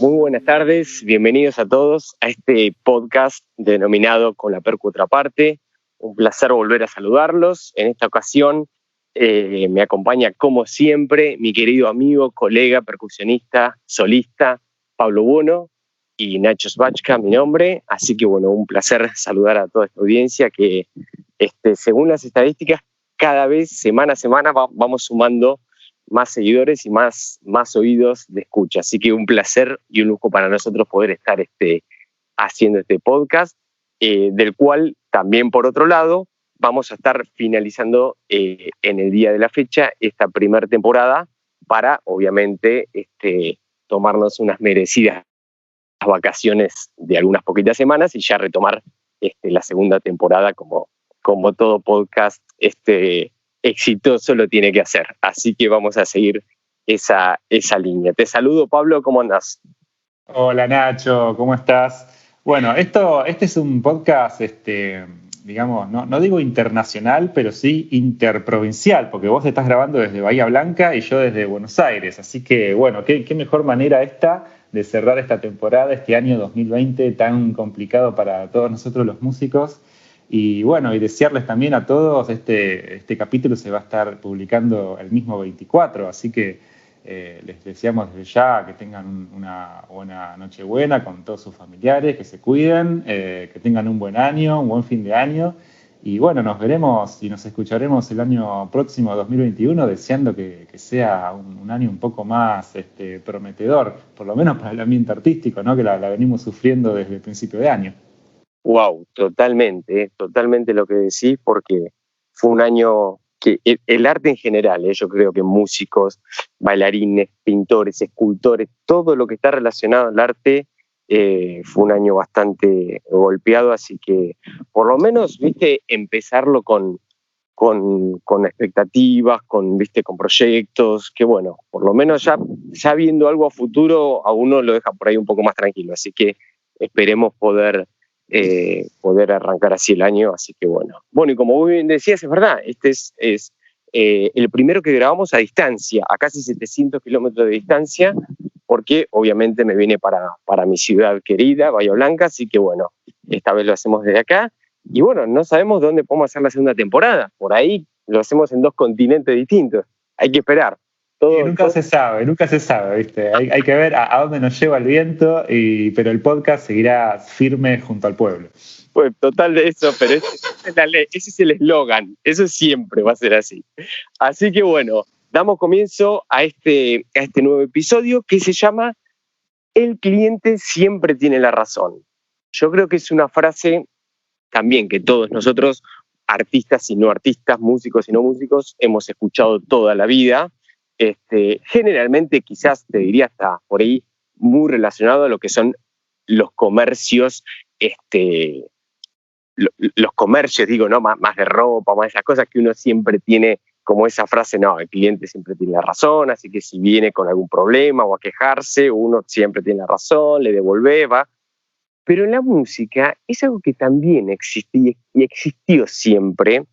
Muy buenas tardes, bienvenidos a todos a este podcast denominado Con la Percu Otra Parte. Un placer volver a saludarlos. En esta ocasión me acompaña, como siempre, mi querido amigo, colega, percusionista, solista, Pablo Bono, y Nacho Svachka, mi nombre. Así que bueno, un placer saludar a toda esta audiencia que según las estadísticas, cada vez, semana a semana, vamos sumando más seguidores y más oídos de escucha. Así que un placer y un lujo para nosotros poder estar haciendo este podcast, del cual también, por otro lado, vamos a estar finalizando en el día de la fecha esta primera temporada para, obviamente, tomarnos unas merecidas vacaciones de algunas poquitas semanas y ya retomar la segunda temporada como todo podcast exitoso lo tiene que hacer. Así que vamos a seguir esa línea. Te saludo, Pablo, ¿cómo andás? Hola, Nacho, ¿cómo estás? Bueno, este es un podcast, digamos, no digo internacional, pero sí interprovincial, porque vos estás grabando desde Bahía Blanca y yo desde Buenos Aires. Así que, bueno, qué mejor manera esta de cerrar esta temporada, este año 2020 tan complicado para todos nosotros los músicos. Y bueno, y desearles también a todos, este capítulo se va a estar publicando el mismo 24, así que les deseamos desde ya que tengan una buena Nochebuena con todos sus familiares, que se cuiden, que tengan un buen año, un buen fin de año. Y bueno, nos veremos y nos escucharemos el año próximo, 2021, deseando que sea un año un poco más prometedor, por lo menos para el ambiente artístico, ¿no? Que la venimos sufriendo desde el principio de año. Wow, totalmente lo que decís, porque fue un año que el arte en general, yo creo que músicos, bailarines, pintores, escultores, todo lo que está relacionado al arte fue un año bastante golpeado, así que por lo menos, viste, empezarlo con expectativas, con proyectos, que bueno, por lo menos ya viendo algo a futuro a uno lo deja por ahí un poco más tranquilo, así que esperemos poder arrancar así el año, así que bueno. Bueno, y como vos bien decías, es verdad, este es el primero que grabamos a distancia, a casi 700 kilómetros de distancia, porque obviamente me vine para mi ciudad querida, Bahía Blanca, así que bueno, esta vez lo hacemos desde acá, y bueno, no sabemos dónde podemos hacer la segunda temporada, por ahí lo hacemos en 2 continentes distintos, hay que esperar. Nunca se sabe, ¿viste? Hay que ver a dónde nos lleva el viento, pero el podcast seguirá firme junto al pueblo. Pues total de eso, pero ese es el eslogan, eso siempre va a ser así. Así que bueno, damos comienzo a este nuevo episodio que se llama El cliente siempre tiene la razón. Yo creo que es una frase también que todos nosotros, artistas y no artistas, músicos y no músicos, hemos escuchado toda la vida. Generalmente quizás te diría hasta por ahí muy relacionado a lo que son los comercios, los comercios, digo, ¿no? Más de ropa, más de esas cosas que uno siempre tiene como esa frase, no, el cliente siempre tiene la razón, así que si viene con algún problema o a quejarse, uno siempre tiene la razón, le devuelve, va. Pero en la música es algo que también existía y existió siempre,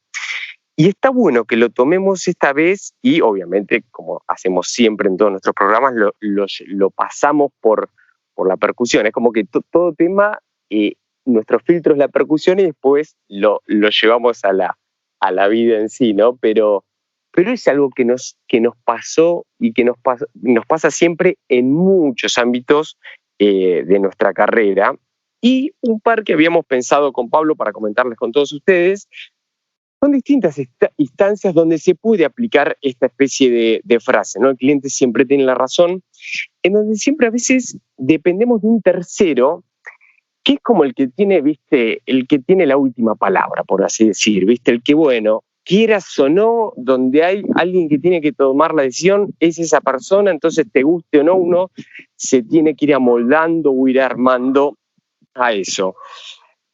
y está bueno que lo tomemos esta vez y obviamente, como hacemos siempre en todos nuestros programas, lo pasamos por la percusión. Es como que todo tema, nuestro filtro es la percusión y después lo llevamos a la vida en sí, ¿no? Pero es algo que nos pasó y que nos pasa siempre en muchos ámbitos de nuestra carrera. Y un par que habíamos pensado con Pablo para comentarles con todos ustedes, son distintas instancias donde se puede aplicar esta especie de frase, ¿no? El cliente siempre tiene la razón, en donde siempre a veces dependemos de un tercero, que es como el que tiene, ¿viste? El que tiene la última palabra, por así decir, ¿viste? El que, bueno, quieras o no, donde hay alguien que tiene que tomar la decisión, es esa persona, entonces te guste o no, uno se tiene que ir amoldando o ir armando a eso.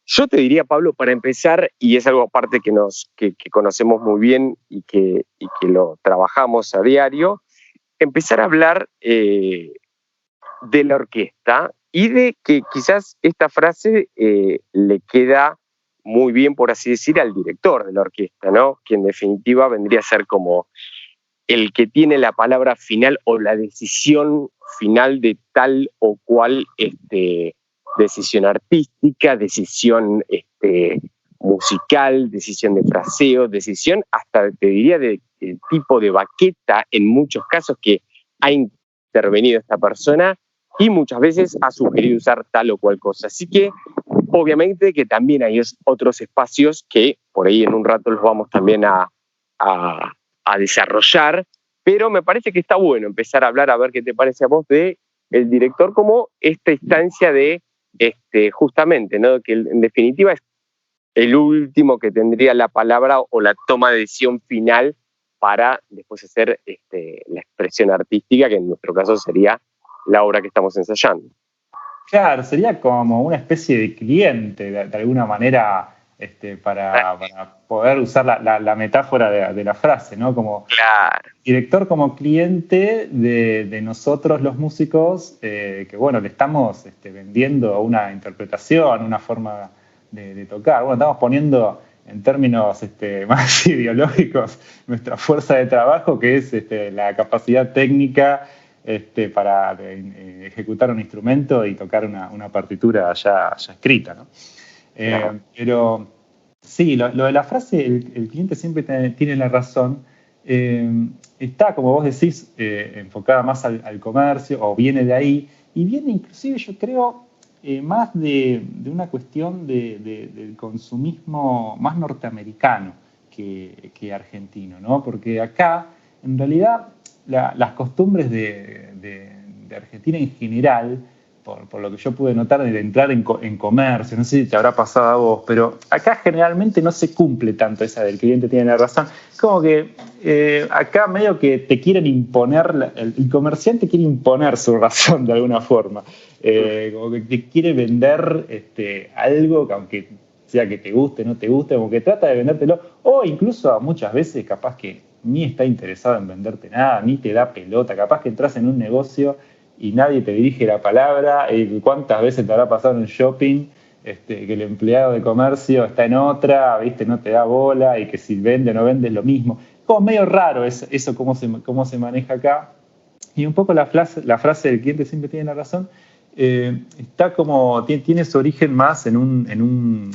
Yo te diría, Pablo, para empezar, y es algo aparte que conocemos muy bien y que lo trabajamos a diario, empezar a hablar de la orquesta y de que quizás esta frase le queda muy bien, por así decir, al director de la orquesta, ¿no? Que en definitiva vendría a ser como el que tiene la palabra final o la decisión final de tal o cual decisión artística, decisión musical, decisión de fraseo, decisión hasta, te diría, de tipo de baqueta en muchos casos que ha intervenido esta persona y muchas veces ha sugerido usar tal o cual cosa. Así que, obviamente, que también hay otros espacios que por ahí en un rato los vamos también a desarrollar, pero me parece que está bueno empezar a hablar, a ver qué te parece a vos, de el director como esta instancia de, justamente, ¿no? Que en definitiva es el último que tendría la palabra o la toma de decisión final para después hacer la expresión artística, que en nuestro caso sería la obra que estamos ensayando. Claro, sería como una especie de cliente, de alguna manera, para poder usar la metáfora de la frase, ¿no? Como claro. Director como cliente de nosotros los músicos, que bueno, le estamos vendiendo una interpretación, una forma de tocar. Bueno, estamos poniendo en términos más ideológicos nuestra fuerza de trabajo, que es la capacidad técnica para ejecutar un instrumento y tocar una partitura ya escrita, ¿no? Claro. Pero sí, lo de la frase, el cliente siempre tiene la razón, está, como vos decís, enfocada más al comercio, o viene de ahí, y viene inclusive, yo creo, más de una cuestión del consumismo más norteamericano que argentino, ¿no? Porque acá, en realidad, las costumbres de Argentina en general, por lo que yo pude notar, de entrar en comercio, no sé si te habrá pasado a vos, pero acá generalmente no se cumple tanto esa del cliente tiene la razón. Como que acá medio que te quieren imponer, el comerciante quiere imponer su razón de alguna forma. Como que te quiere vender algo que aunque sea que te guste, no te guste, como que trata de vendértelo, o incluso muchas veces capaz que ni está interesado en venderte nada, ni te da pelota, capaz que entras en un negocio y nadie te dirige la palabra. ¿Cuántas veces te habrá pasado en un shopping que el empleado de comercio está en otra, ¿viste? No te da bola, y que si vende o no vende es lo mismo? Como medio raro eso cómo se maneja acá. Y un poco la frase del cliente siempre tiene la razón, está como, tiene su origen más en un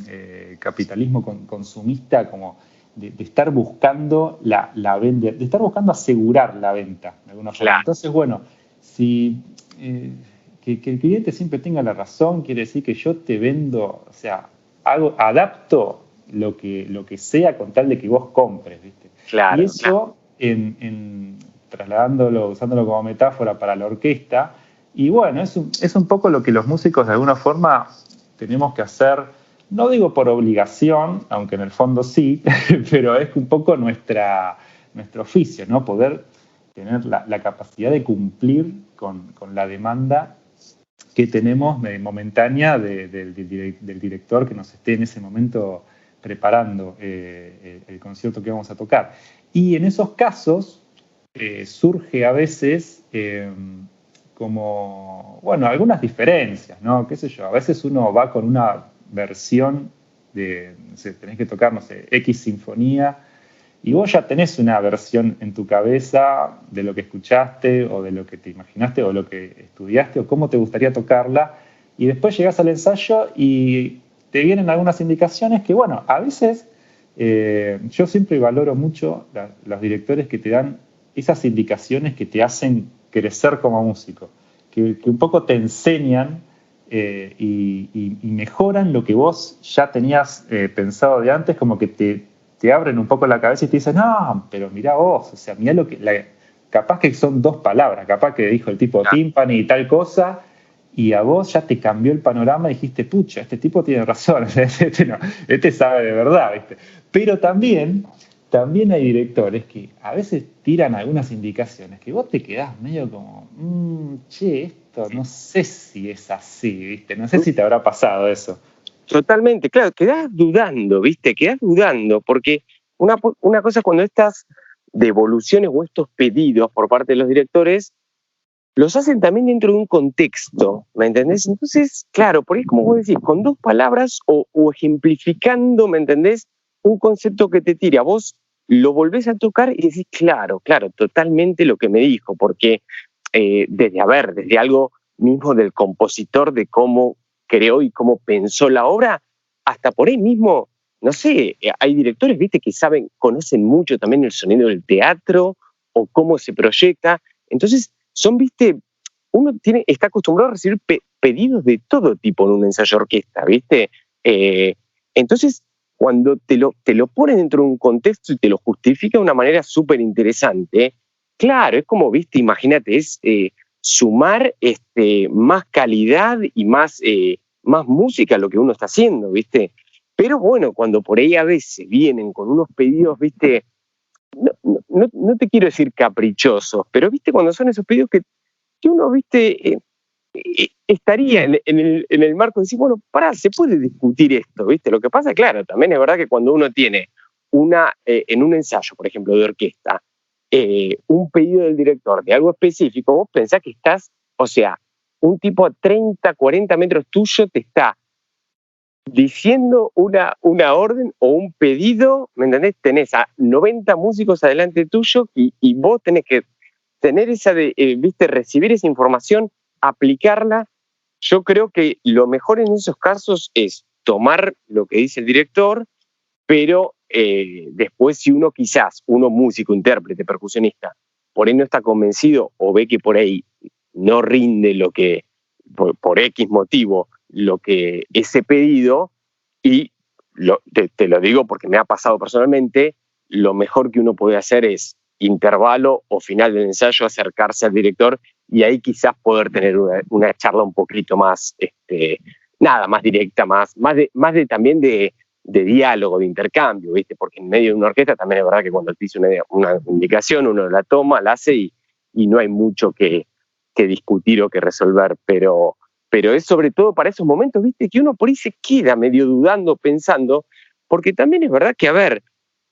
capitalismo consumista, como de estar buscando la venta, de estar buscando asegurar la venta de alguna forma. Claro. Entonces, bueno, si que el cliente siempre tenga la razón quiere decir que yo te vendo, o sea, adapto lo que sea con tal de que vos compres, ¿viste? Claro. Y eso, trasladándolo, usándolo como metáfora para la orquesta, y bueno, es un poco lo que los músicos de alguna forma tenemos que hacer, no digo por obligación, aunque en el fondo sí, pero es un poco nuestro oficio, ¿no? Poder tener la capacidad de cumplir con la demanda que tenemos momentánea del director que nos esté en ese momento preparando el concierto que vamos a tocar. Y en esos casos surge a veces como, bueno, algunas diferencias, ¿no? Qué sé yo, a veces uno va con una versión de, no sé, tenés que tocar, no sé, X sinfonía, y vos ya tenés una versión en tu cabeza de lo que escuchaste o de lo que te imaginaste o lo que estudiaste o cómo te gustaría tocarla, y después llegás al ensayo y te vienen algunas indicaciones que, bueno, a veces yo siempre valoro mucho los directores que te dan esas indicaciones que te hacen crecer como músico, que un poco te enseñan y mejoran lo que vos ya tenías pensado de antes, como que te abren un poco la cabeza y te dicen, no, pero mirá vos, o sea, mirá lo que... capaz que son dos palabras, capaz que dijo el tipo timpani y tal cosa, y a vos ya te cambió el panorama y dijiste, pucha, este tipo tiene razón, este sabe de verdad, ¿viste? Pero también hay directores que a veces tiran algunas indicaciones que vos te quedás medio como, che, esto no sé si es así, ¿viste? No sé si te habrá pasado eso. Totalmente, claro, quedás dudando, ¿viste? Quedás dudando, porque una cosa es cuando estas devoluciones o estos pedidos por parte de los directores los hacen también dentro de un contexto, ¿me entendés? Entonces, claro, por ahí como vos decís, con dos palabras o ejemplificando, ¿me entendés? Un concepto que te tire a vos lo volvés a tocar y decís, claro, totalmente lo que me dijo, porque desde algo mismo del compositor, de cómo creó y cómo pensó la obra, hasta por ahí mismo, no sé, hay directores, viste, que conocen mucho también el sonido del teatro o cómo se proyecta. Entonces, viste, está acostumbrado a recibir pedidos de todo tipo en un ensayo de orquesta, viste. Entonces, cuando te lo ponen dentro de un contexto y te lo justifica de una manera súper interesante, claro, es como, viste, imagínate, es sumar más calidad y más música a lo que uno está haciendo, viste. Pero bueno, cuando por ahí a veces vienen con unos pedidos, viste, no te quiero decir caprichosos, pero viste, cuando son esos pedidos que uno, viste, estaría en el marco de decir, bueno, se puede discutir esto, ¿viste? Lo que pasa, claro, también es verdad que cuando uno tiene en un ensayo, por ejemplo, de orquesta, un pedido del director de algo específico, vos pensás que o sea, un tipo a 30, 40 metros tuyo te está diciendo una orden o un pedido, ¿me entendés? Tenés a 90 músicos adelante tuyo y vos tenés que tener viste, recibir esa información, aplicarla. Yo creo que lo mejor en esos casos es tomar lo que dice el director, pero después si uno músico, intérprete, percusionista, por ahí no está convencido o ve que por ahí no rinde por X motivo, lo que ese pedido, y te lo digo porque me ha pasado personalmente, lo mejor que uno puede hacer es intervalo o final del ensayo, acercarse al director y ahí quizás poder tener una charla un poquito más, más directa, más también de diálogo, de intercambio, ¿viste? Porque en medio de una orquesta también es verdad que cuando te dice una indicación, uno la toma, la hace y no hay mucho que discutir o que resolver, pero es sobre todo para esos momentos, ¿viste? Que uno por ahí se queda medio dudando, pensando, porque también es verdad que, a ver,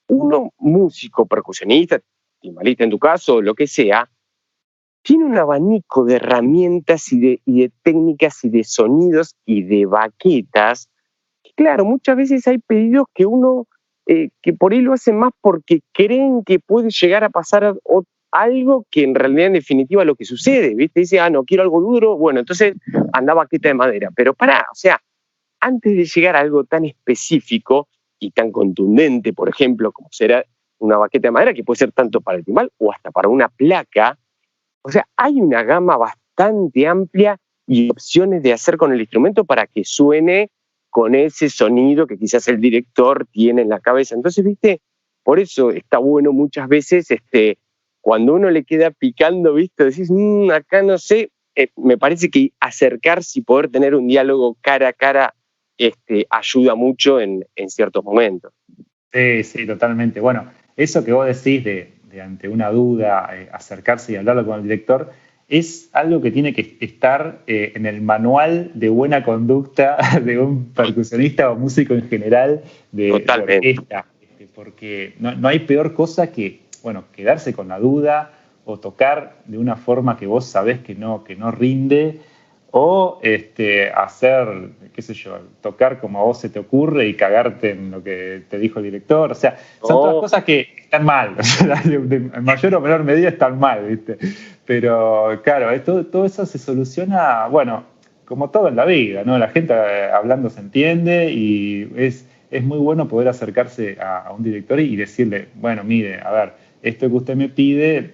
uno músico, percusionista, timbalista en tu caso, lo que sea, tiene un abanico de herramientas y de técnicas y de sonidos y de baquetas. Claro, muchas veces hay pedidos que uno, que por ahí lo hacen más porque creen que puede llegar a pasar algo que en realidad en definitiva lo que sucede, ¿viste? Dice, no, quiero algo duro, bueno, entonces anda baqueta de madera. Pero o sea, antes de llegar a algo tan específico y tan contundente, por ejemplo, como será una baqueta de madera, que puede ser tanto para el timbal o hasta para una placa, o sea, hay una gama bastante amplia y opciones de hacer con el instrumento para que suene con ese sonido que quizás el director tiene en la cabeza. Entonces, ¿viste? Por eso está bueno muchas veces, cuando uno le queda picando, ¿viste? Decís, acá no sé, me parece que acercarse y poder tener un diálogo cara a cara ayuda mucho en ciertos momentos. Sí, totalmente. Bueno, eso que vos decís de ante una duda, acercarse y hablarlo con el director, es algo que tiene que estar en el manual de buena conducta de un percusionista o músico en general de orquesta, porque no hay peor cosa que, bueno, quedarse con la duda o tocar de una forma que vos sabés que no rinde, o hacer, qué sé yo, tocar como a vos se te ocurre y cagarte en lo que te dijo el director. O sea, son todas cosas que están mal, en mayor o menor medida están mal, ¿viste? Pero claro, todo eso se soluciona, bueno, como todo en la vida, ¿no? La gente hablando se entiende y es muy bueno poder acercarse a un director y decirle, bueno, mire, a ver, esto que usted me pide,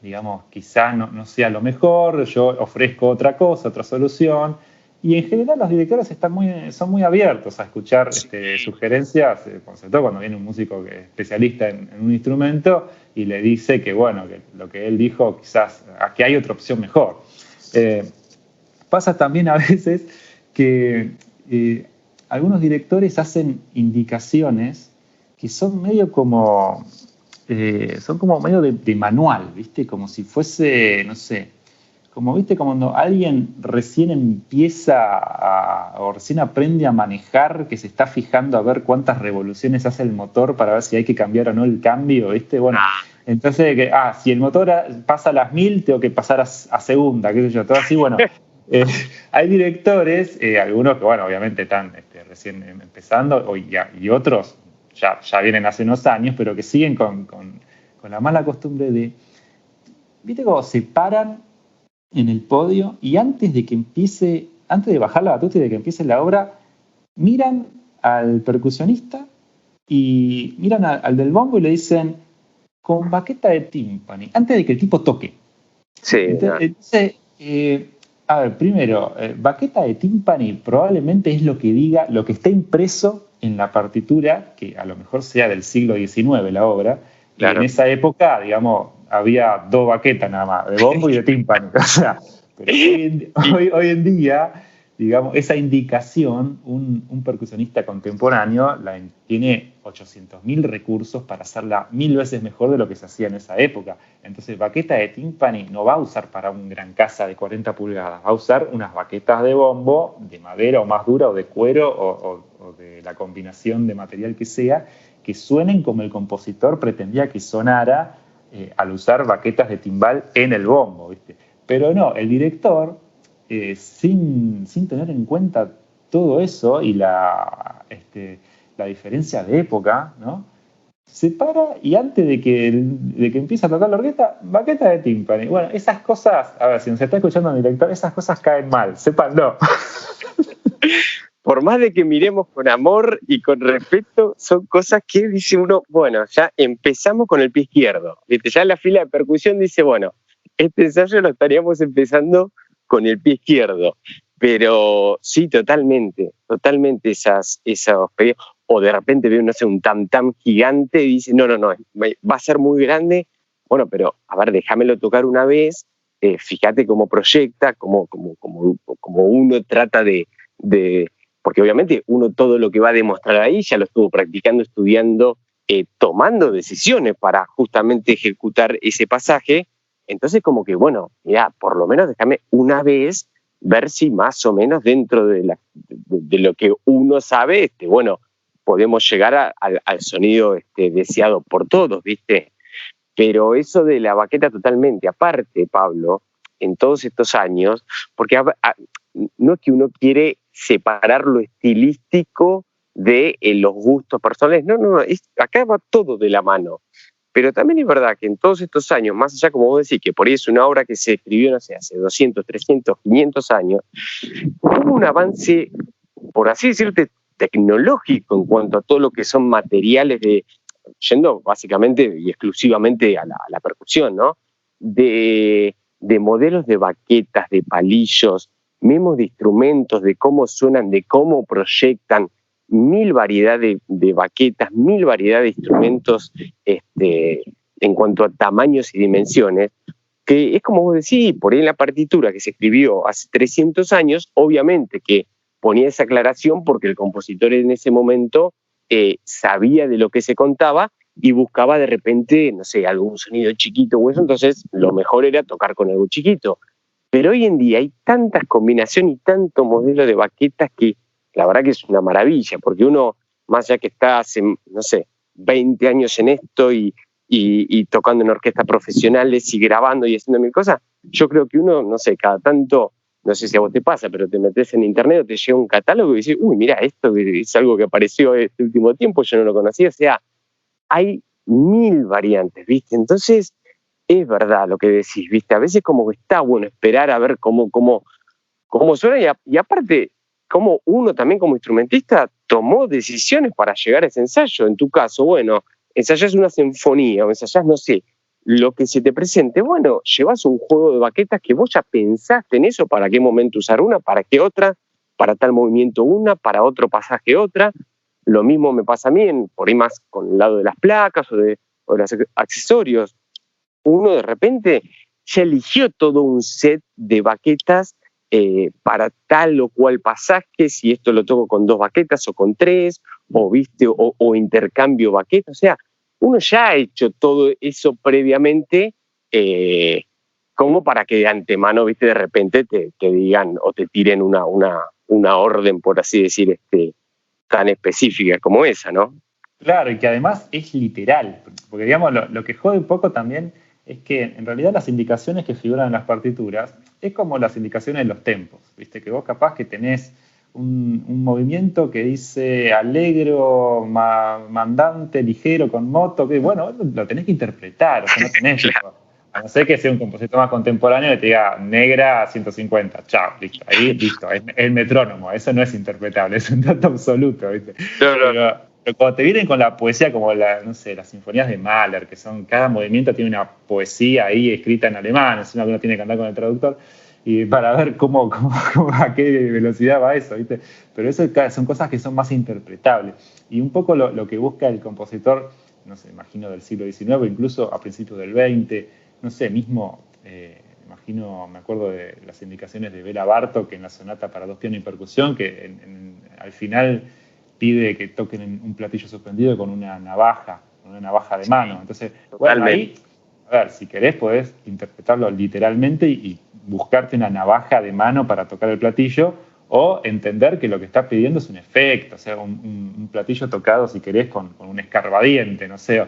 digamos, quizá no sea lo mejor, yo ofrezco otra cosa, otra solución. Y en general los directores son muy abiertos a escuchar sugerencias, sobre todo cuando viene un músico especialista en un instrumento y le dice que, bueno, que lo que él dijo quizás, que hay otra opción mejor. Pasa también a veces que algunos directores hacen indicaciones que son medio como... son como medio de manual, ¿viste? Como si fuese, no sé, como, ¿viste? Como cuando alguien recién empieza o recién aprende a manejar, que se está fijando a ver cuántas revoluciones hace el motor para ver si hay que cambiar o no el cambio, ¿viste? Bueno, entonces, si el motor pasa a las 1000, tengo que pasar a segunda, qué sé yo, todo así, bueno. Hay directores, algunos que, bueno, obviamente están recién empezando, y otros ya vienen hace unos años, pero que siguen con la mala costumbre de, ¿viste cómo se paran en el podio y antes de bajar la batuta y de que empiece la obra, miran al percusionista y miran al del bombo y le dicen, con baqueta de tímpani, antes de que el tipo toque? Sí, Entonces, a ver, primero, baqueta de tímpani probablemente es lo que diga, lo que está impreso en la partitura, que a lo mejor sea del siglo XIX la obra, claro. Y en esa época, digamos, había 2 baquetas nada más, de bombo y de tímpani. O sea, pero hoy en día, digamos, esa indicación, un percusionista contemporáneo tiene 800.000 recursos para hacerla 1000 veces mejor de lo que se hacía en esa época. Entonces, baqueta de tímpani no va a usar para un gran casa de 40 pulgadas, va a usar unas baquetas de bombo, de madera o más dura, o de cuero, o de la combinación de material que sea, que suenen como el compositor pretendía que sonara al usar baquetas de timbal en el bombo, ¿viste? Pero no, el director, sin tener en cuenta todo eso y la diferencia de época, ¿no? Se para y antes de que empiece a tocar la orquesta, baqueta de tímpani. Bueno, esas cosas, a ver, si nos está escuchando el director, esas cosas caen mal, sépanlo. Por más de que miremos con amor y con respeto, son cosas que dice uno, bueno, ya empezamos con el pie izquierdo. ¿Viste? Ya en la fila de percusión dice, bueno, este ensayo lo estaríamos empezando con el pie izquierdo. Pero sí, totalmente esos pedidos. O de repente ve, no sé, un tam-tam gigante y dice, no, va a ser muy grande. Bueno, pero a ver, déjamelo tocar una vez, fíjate cómo proyecta, cómo uno trata de porque obviamente uno todo lo que va a demostrar ahí ya lo estuvo practicando, estudiando, tomando decisiones para justamente ejecutar ese pasaje. Entonces como que, bueno, mira, por lo menos déjame una vez ver si más o menos dentro de lo que uno sabe, bueno, podemos llegar al sonido deseado por todos, ¿viste? Pero eso de la baqueta totalmente, aparte, Pablo, en todos estos años, porque no es que uno quiere separar lo estilístico de los gustos personales, no, acá va todo de la mano. Pero también es verdad que en todos estos años, más allá, como vos decís, que por ahí es una obra que se escribió, no sé, hace 200, 300, 500 años, hubo un avance, por así decirte, tecnológico en cuanto a todo lo que son materiales yendo básicamente y exclusivamente a la percusión, ¿no? De modelos de baquetas, de palillos, mismos de instrumentos, de cómo suenan, de cómo proyectan, 1000 variedades de baquetas, 1000 variedades de instrumentos en cuanto a tamaños y dimensiones, que es como vos decís, por ahí en la partitura que se escribió hace 300 años, obviamente que ponía esa aclaración porque el compositor en ese momento sabía de lo que se contaba y buscaba de repente, no sé, algún sonido chiquito o eso, entonces lo mejor era tocar con algo chiquito. Pero hoy en día hay tantas combinaciones y tanto modelo de baquetas que la verdad que es una maravilla, porque uno, más allá que está hace, no sé, 20 años en esto y tocando en orquestas profesionales y grabando y haciendo 1000 cosas, yo creo que uno, no sé, cada tanto, no sé si a vos te pasa, pero te metes en internet o te llega un catálogo y dices, uy, mira, esto es algo que apareció este último tiempo, yo no lo conocía, o sea, hay 1000 variantes, ¿viste? Entonces, es verdad lo que decís, ¿viste? A veces como que está bueno esperar a ver cómo suena y aparte, cómo uno también como instrumentista tomó decisiones para llegar a ese ensayo. En tu caso, bueno, ensayás una sinfonía o ensayás, no sé, lo que se te presente, bueno, llevas un juego de baquetas que vos ya pensaste en eso, para qué momento usar una, para qué otra, para tal movimiento una, para otro pasaje otra. Lo mismo me pasa a mí, por ahí más con el lado de las placas o de los accesorios. Uno de repente ya eligió todo un set de baquetas para tal o cual pasaje, si esto lo toco con 2 baquetas o con 3, o, ¿viste? O intercambio baquetas. O sea, uno ya ha hecho todo eso previamente como para que de antemano, ¿viste? De repente te digan o te tiren una orden, por así decir, tan específica como esa, ¿no? Claro, y que además es literal, porque digamos, lo que jode un poco también es que en realidad las indicaciones que figuran en las partituras es como las indicaciones de los tempos, ¿viste? Que vos capaz que tenés un movimiento que dice alegro, mandante, ligero, con moto, que bueno, lo tenés que interpretar, o sea, no tenés tipo, a no ser que sea un compositor más contemporáneo que te diga negra 150, chao, listo, ahí listo, es el metrónomo, eso no es interpretable, es un dato absoluto, ¿viste? Pero cuando te vienen con la poesía como no sé, las sinfonías de Mahler, que son, cada movimiento tiene una poesía ahí escrita en alemán, encima que uno tiene que andar con el traductor, y para ver a qué velocidad va eso, ¿viste? Pero eso son cosas que son más interpretables. Y un poco lo que busca el compositor, no sé, imagino del siglo XIX, incluso a principios del XX, no sé, mismo, me acuerdo de las indicaciones de Béla Bartók en la sonata para dos pianos y percusión, que al final pide que toquen un platillo suspendido con una navaja de mano. Entonces, bueno, ahí, a ver, si querés podés interpretarlo literalmente y buscarte una navaja de mano para tocar el platillo, o entender que lo que está pidiendo es un efecto, o sea, un platillo tocado, si querés, con un escarbadiente, no sé,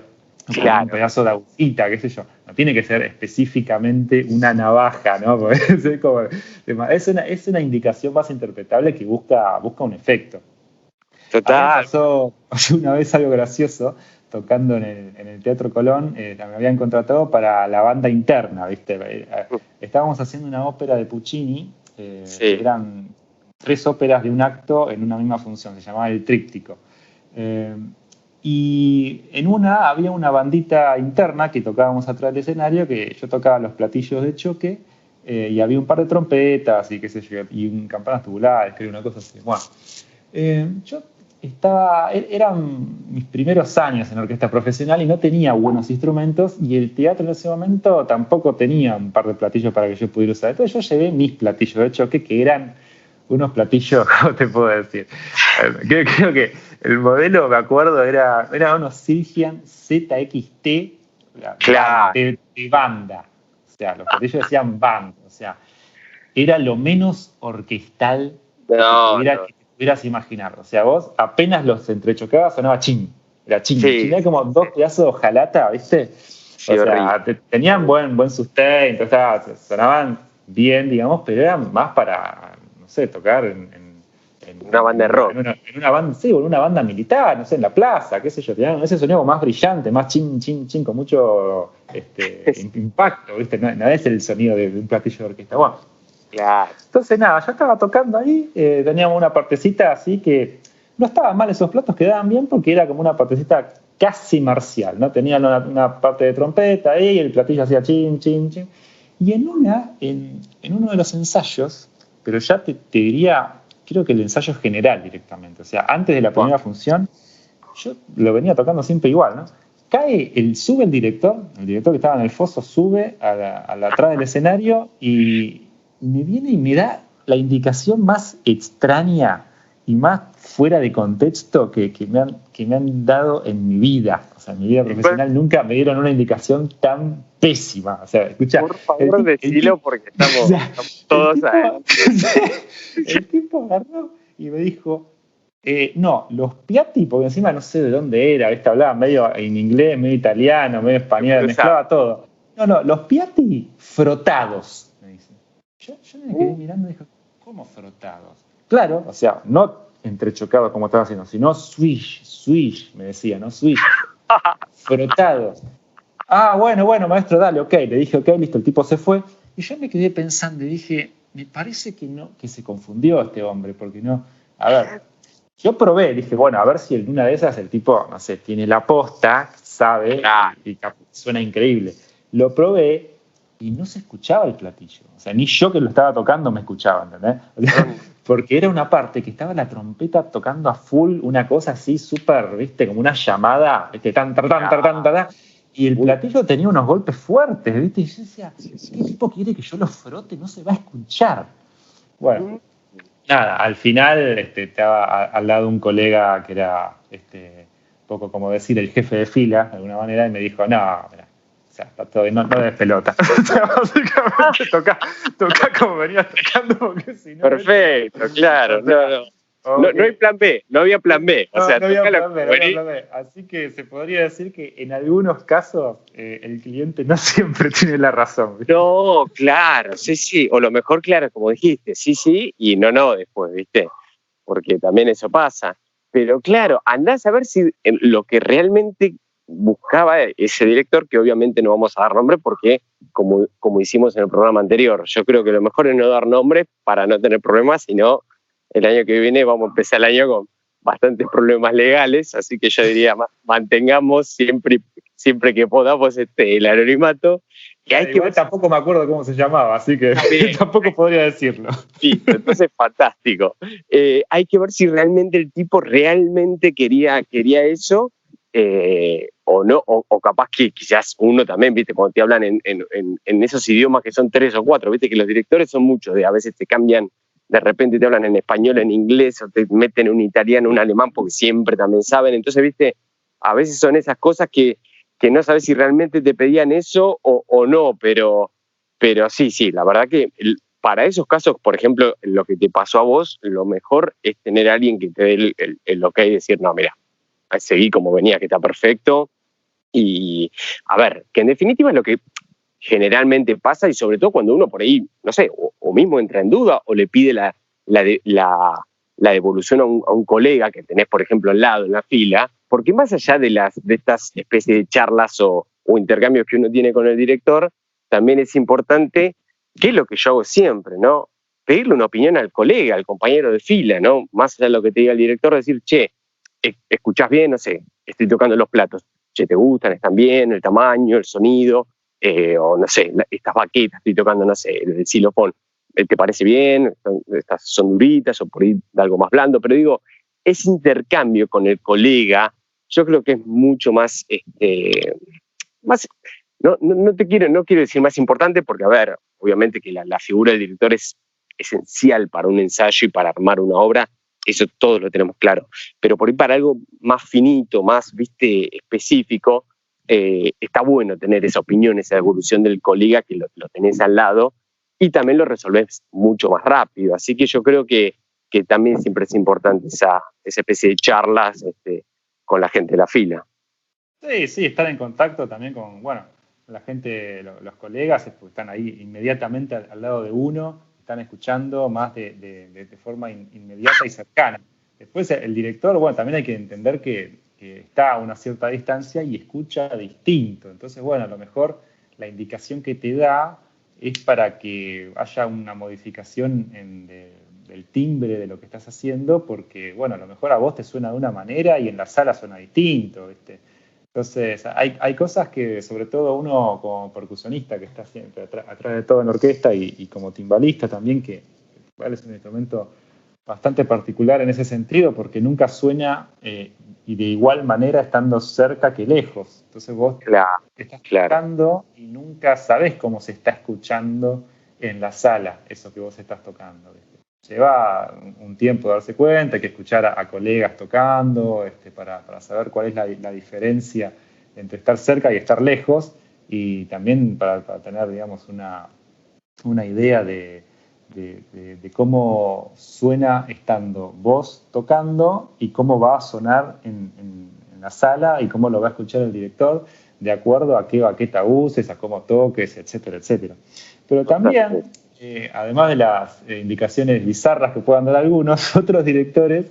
claro, un pedazo de agujita, qué sé yo. No tiene que ser específicamente una navaja, ¿no? Es una indicación más interpretable que busca un efecto. Total. A mí me pasó una vez algo gracioso, tocando en el Teatro Colón, me habían contratado para la banda interna, ¿viste? Estábamos haciendo una ópera de Puccini, eran 3 óperas de un acto en una misma función, se llamaba El Tríptico. Y en una había una bandita interna que tocábamos atrás del escenario, que yo tocaba los platillos de choque, y había un par de trompetas y qué sé yo, y campanas tubulares, creo, una cosa así. Bueno, yo eran mis primeros años en orquesta profesional y no tenía buenos instrumentos, y el teatro en ese momento tampoco tenía un par de platillos para que yo pudiera usar. Entonces yo llevé mis platillos de choque, que eran unos platillos, ¿cómo te puedo decir? Creo que el modelo, me acuerdo, era unos Silgian ZXT, claro, de banda. O sea, los platillos decían band. O sea, era lo menos orquestal que pudieras imaginar. O sea, vos apenas los entrechocabas, sonaba chin. Era chin. Sí. Era como 2 pedazos de hojalata, ¿viste? Sí, o sea, tenían buen sustain, entonces sonaban bien, digamos, pero eran más para, no sé, tocar en una banda de rock. En una banda, sí, o en una banda militar, no sé, en la plaza, qué sé yo. Tenían ese sonido más brillante, más chin, chin, chin, con mucho impacto, ¿viste? No es el sonido de un platillo de orquesta. Bueno, claro. Entonces, nada, yo estaba tocando ahí, teníamos una partecita así que no estaban mal esos platos, quedaban bien porque era como una partecita casi marcial, ¿no? Tenía una parte de trompeta ahí, el platillo hacía chin, chin, chin. Y en uno de los ensayos, pero ya te diría, creo que el ensayo general directamente, o sea, antes de la primera función, yo lo venía tocando siempre igual, ¿no? Sube el director que estaba en el foso, sube a la atrás del escenario y me viene y me da la indicación más extraña y más fuera de contexto que me han dado en mi vida. O sea, en mi vida profesional nunca me dieron una indicación tan pésima. O sea, escucha. Por favor, decilo porque estamos todos ahí. El tipo agarró y me dijo, no, los piatti, porque encima no sé de dónde era, ¿viste? Hablaba medio en inglés, medio italiano, medio español, mezclaba todo. No, los piatti frotados, me dice. Yo me quedé mirando y dije, ¿cómo frotados? Claro, o sea, no entrechocados como estaba haciendo, sino swish, me decía, ¿no? Swish. Frotados. Ah, bueno, maestro, dale, ok. Le dije, ok, listo, el tipo se fue. Y yo me quedé pensando y dije, me parece que se confundió este hombre, porque no. A ver, yo probé, dije, bueno, a ver si en una de esas el tipo, no sé, tiene la posta, sabe, y suena increíble. Lo probé y no se escuchaba el platillo. O sea, ni yo que lo estaba tocando me escuchaba, ¿entendés? O sea, porque era una parte que estaba la trompeta tocando a full, una cosa así súper, ¿viste? Como una llamada, ¿viste? Tan, y el platillo tenía unos golpes fuertes, ¿viste? Y yo decía, ¿qué tipo quiere que yo lo frote? No se va a escuchar. Bueno, nada, al final estaba al lado un colega que era un poco como decir el jefe de fila, de alguna manera, y me dijo, no, mira, o sea, está todo bien, no des pelota. O sea, básicamente toca como venías tocando, porque si no... Perfecto, claro, no hay plan B, no había plan B. O sea, no había plan B. Así que se podría decir que en algunos casos el cliente no siempre tiene la razón. ¿Viste? No, claro, sí, o lo mejor, claro, como dijiste, sí, y no después, ¿viste? porque también eso pasa. Pero claro, andás a ver si lo que realmente buscaba ese director, que obviamente no vamos a dar nombre porque, como hicimos en el programa anterior, yo creo que lo mejor es no dar nombres para no tener problemas, sino el año que viene vamos a empezar el año con bastantes problemas legales, así que yo diría, mantengamos siempre que podamos el anonimato. Que hay igual que tampoco me acuerdo cómo se llamaba, así que tampoco podría decirlo. Sí, entonces fantástico. Hay que ver si realmente el tipo realmente quería eso, o no, o capaz que quizás uno también, viste, cuando te hablan en esos idiomas que son 3 o 4, viste que los directores son muchos, a veces te cambian, de repente te hablan en español, en inglés, o te meten un italiano, un alemán, porque siempre también saben. Entonces, viste, a veces son esas cosas que no sabes si realmente te pedían eso o no, pero sí, la verdad que para esos casos, por ejemplo, lo que te pasó a vos, lo mejor es tener a alguien que te dé el ok y decir, no, mira, seguí como venía, que está perfecto. Y a ver, que en definitiva es lo que generalmente pasa, y sobre todo cuando uno por ahí, no sé, o mismo entra en duda o le pide la devolución a un colega que tenés, por ejemplo, al lado en la fila, porque más allá de estas especies de charlas o intercambios que uno tiene con el director, también es importante, que es lo que yo hago siempre, ¿no? Pedirle una opinión al colega, al compañero de fila, ¿no? Más allá de lo que te diga el director, decir, che, ¿escuchás bien? No sé, estoy tocando los platos. Che, ¿te gustan? ¿Están bien? ¿El tamaño? ¿El sonido? O no sé, estas baquetas, estoy tocando, no sé, el xilofón. ¿Te parece bien? Estas son duritas o por ahí de algo más blando. Pero digo, ese intercambio con el colega, yo creo que es mucho más, no quiero decir más importante, porque, a ver, obviamente que la figura del director es esencial para un ensayo y para armar una obra, eso todos lo tenemos claro. Pero por ahí para algo más finito, más, viste, específico, está bueno tener esa opinión, esa evolución del colega, que lo tenés al lado, y también lo resolvés mucho más rápido. Así que yo creo que también siempre es importante esa especie de charlas con la gente de la fila. Sí, estar en contacto también con, la gente, los colegas, porque están ahí inmediatamente al lado de uno, están escuchando más de forma inmediata y cercana. Después el director, también hay que entender que está a una cierta distancia y escucha distinto. Entonces, a lo mejor la indicación que te da es para que haya una modificación del timbre de lo que estás haciendo, porque, a lo mejor a vos te suena de una manera y en la sala suena distinto, ¿viste? Entonces, hay cosas que, sobre todo uno como percusionista, que está siempre atrás de todo en la orquesta, y como timbalista también, que es un instrumento bastante particular en ese sentido, porque nunca suena y de igual manera estando cerca que lejos. Entonces vos estás tocando y nunca sabés cómo se está escuchando en la sala eso que vos estás tocando, ¿viste? Lleva un tiempo darse cuenta, hay que escuchar a colegas tocando para saber cuál es la diferencia entre estar cerca y estar lejos, y también para tener, digamos, una idea de cómo suena estando vos tocando y cómo va a sonar en la sala y cómo lo va a escuchar el director, de acuerdo a qué baqueta uses, a cómo toques, etcétera, etcétera. Pero también, además de las indicaciones bizarras que puedan dar algunos, otros directores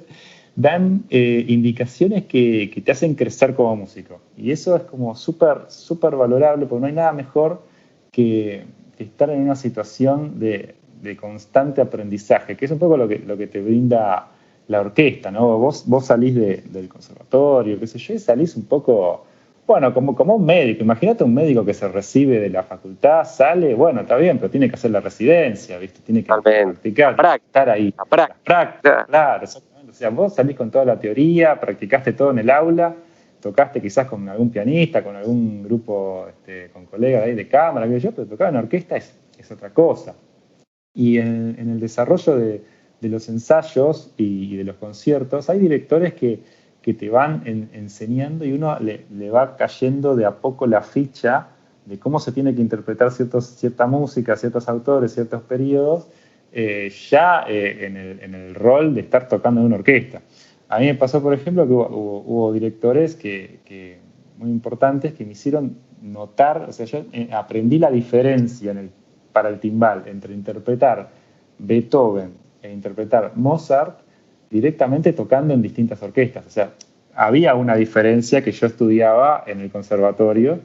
dan indicaciones que te hacen crecer como músico. Y eso es como súper valorable, porque no hay nada mejor que estar en una situación de constante aprendizaje, que es un poco lo que te brinda la orquesta, ¿no? Vos salís del conservatorio, qué sé yo, y salís un poco, como un médico. Imagínate un médico que se recibe de la facultad, sale, está bien, pero tiene que hacer la residencia, ¿viste? Tiene que practicar, estar ahí. La práctica, claro, exactamente. O sea, vos salís con toda la teoría, practicaste todo en el aula, tocaste quizás con algún pianista, con algún grupo, con colegas ahí de cámara, qué sé yo, pero tocar en orquesta es otra cosa. Y en el desarrollo de los ensayos y de los conciertos, hay directores que te van enseñando, y uno le va cayendo de a poco la ficha de cómo se tiene que interpretar cierta música, ciertos autores, ciertos periodos, en el rol de estar tocando en una orquesta. A mí me pasó, por ejemplo, que hubo directores muy importantes que me hicieron notar, o sea, yo aprendí la diferencia para el timbal entre interpretar Beethoven e interpretar Mozart directamente tocando en distintas orquestas. O sea, había una diferencia que yo estudiaba en el conservatorio,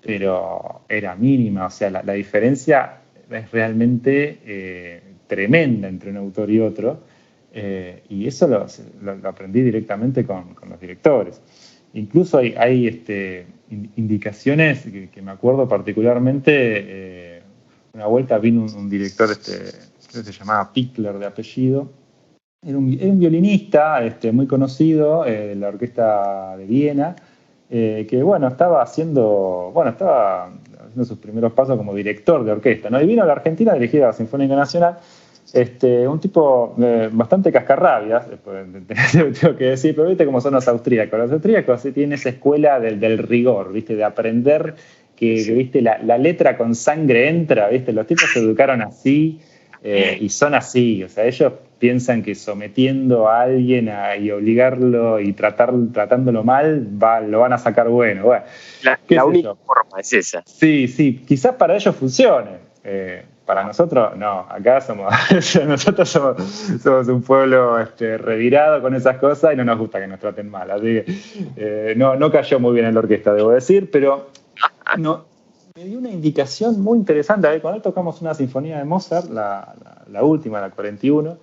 pero era mínima. O sea, la diferencia es realmente tremenda entre un autor y otro. Y eso lo aprendí directamente con los directores. Incluso hay indicaciones que me acuerdo particularmente. Una vuelta vino un director, creo que se llamaba Pickler de apellido. Era un violinista muy conocido de la orquesta de Viena, que estaba haciendo sus primeros pasos como director de orquesta, ¿no? Y vino a la Argentina a dirigir a la Sinfónica Nacional. Un tipo bastante cascarrabias, tengo que decir, pero viste cómo son los austríacos. Los austríacos tienen esa escuela del rigor, ¿viste? De aprender que ¿viste? La letra con sangre entra, ¿viste? Los tipos se educaron así y son así. O sea, ellos piensan que sometiendo a alguien y obligarlo y tratándolo mal, lo van a sacar bueno. La única forma es esa. Sí, quizás para ellos funcione. Para nosotros, no. Acá nosotros somos un pueblo revirado con esas cosas y no nos gusta que nos traten mal. Así que no cayó muy bien en la orquesta, debo decir, pero me dio una indicación muy interesante. A ver, con él tocamos una sinfonía de Mozart, la última, la 41.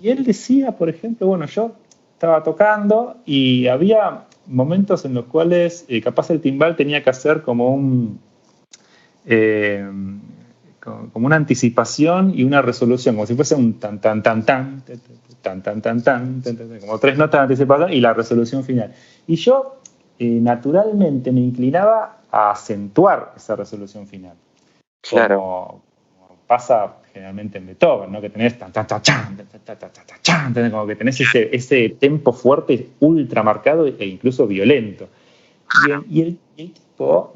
Y él decía, por ejemplo, yo estaba tocando y había momentos en los cuales capaz el timbal tenía que hacer como una anticipación y una resolución, como si fuese un tan, tan, tan, tan, tan, tan, tan, tan, como 3 notas de anticipación y la resolución final. Y yo naturalmente me inclinaba a acentuar esa resolución final. Claro. Como pasa generalmente en Beethoven, ¿no? Que tenés tan, tan, tan, tan, tan, tan, tan, como que tenés ese tempo fuerte, ultra marcado e incluso violento. Y el tipo,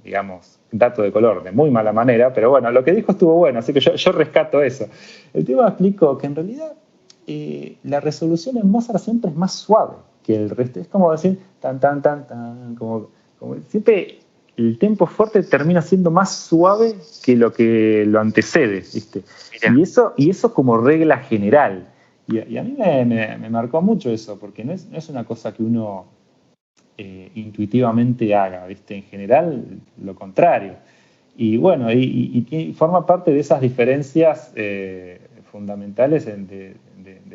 digamos, dato de color, de muy mala manera, pero lo que dijo estuvo bueno, así que yo rescato eso. El tipo me explicó que en realidad la resolución en Mozart siempre es más suave que el resto. Es como decir tan, tan, tan, tan, como siempre el tempo fuerte termina siendo más suave que lo antecede, ¿viste? Y eso como regla general. Y a mí me marcó mucho eso, porque no es una cosa que uno intuitivamente haga, ¿viste? En general, lo contrario. Y y forma parte de esas diferencias fundamentales de